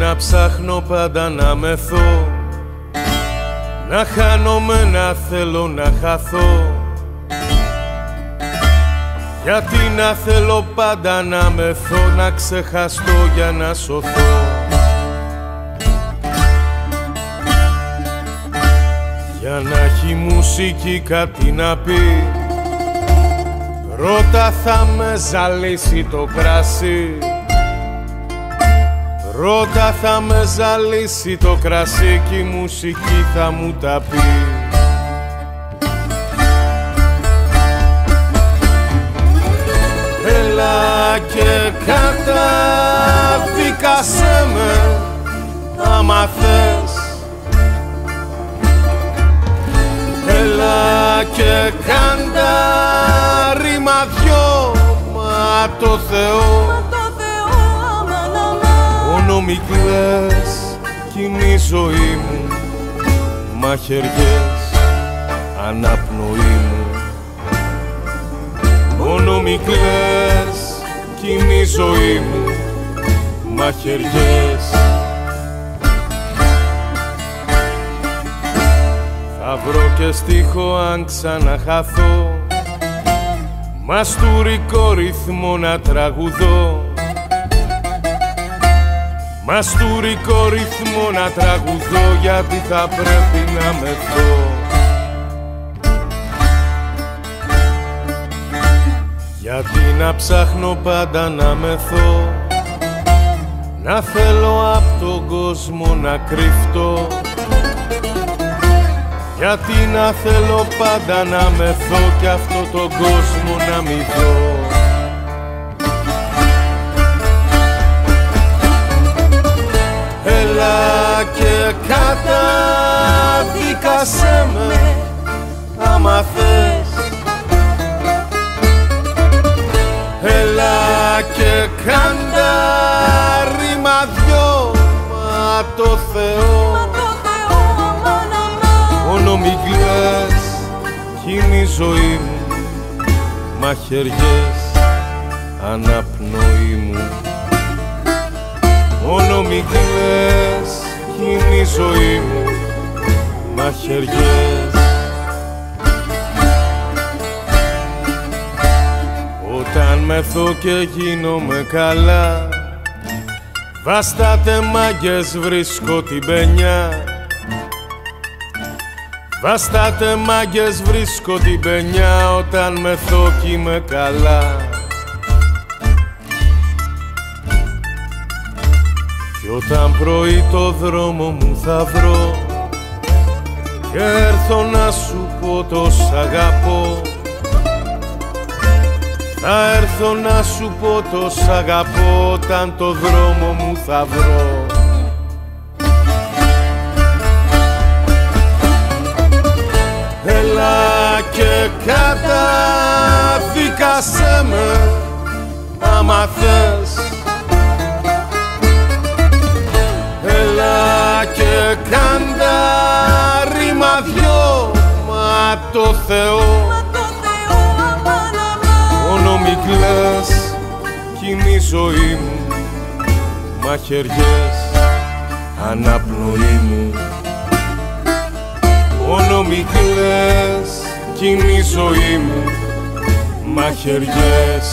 να ψάχνω πάντα να μεθώ, να χάνομαι, να θέλω να χαθώ. Γιατί να θέλω πάντα να μεθώ, να ξεχαστώ για να σωθώ. Για να έχει μουσική κάτι να πει, πρώτα θα με ζαλίσει το κρασί. Πρώτα θα με ζαλίσει το κρασί και η μουσική θα μου τα πει. Έλα και καταδίκασέ με άμα θες. Έλα και κάντα ρήμα δυο, μα το Θεό. Μόνο μη κλαις κι είναι η ζωή μου, μαχαιριές αναπνοή μου. Μόνο μη κλαις κι είναι η ζωή μου, μαχαιριές. Θα βρω και στίχο αν ξαναχαθώ, μαστουρικό ρυθμό να τραγουδώ. Μαστουρικό ρυθμό να τραγουδώ, γιατί θα πρέπει να μεθώ. Γιατί να ψάχνω πάντα να μεθώ, να θέλω απ' τον κόσμο να κρυφτώ. Γιατί να θέλω πάντα να μεθώ κι αυτό τον κόσμο να μη δω. Έλα και καταδίκασέ με άμα θες. Έλα και κάντα ρήμα δυο, μα το Θεό. Μόνο μη κλαις κι είναι η ζωή μου, μαχαιριές αναπνοή μου. Μόνο μη κλαις κι είναι η ζωή μου, μαχαιριές. Όταν μεθώ και γίνομαι καλά, βαστάτε μάγκες, βρίσκω την παινιά. Βαστάτε μάγκες, βρίσκω την παινιά, όταν μεθώ κι είμαι καλά. Κι όταν πρωί το δρόμο μου θα βρω και έρθω να σου πω το σ' αγαπώ. Θα έρθω να σου πω το σ' αγαπώ, όταν το δρόμο μου θα βρω. Έλα και καταδίκασέ με άμα θες. Έλα και κάντα ρήμα δυο, μα το Θεό. Μόνο μη κλαις κι είναι η ζωή μου, μαχαιριές αναπνοή μου. Μόνο μη κλαις κι είναι η ζωή μου, μαχαιριές.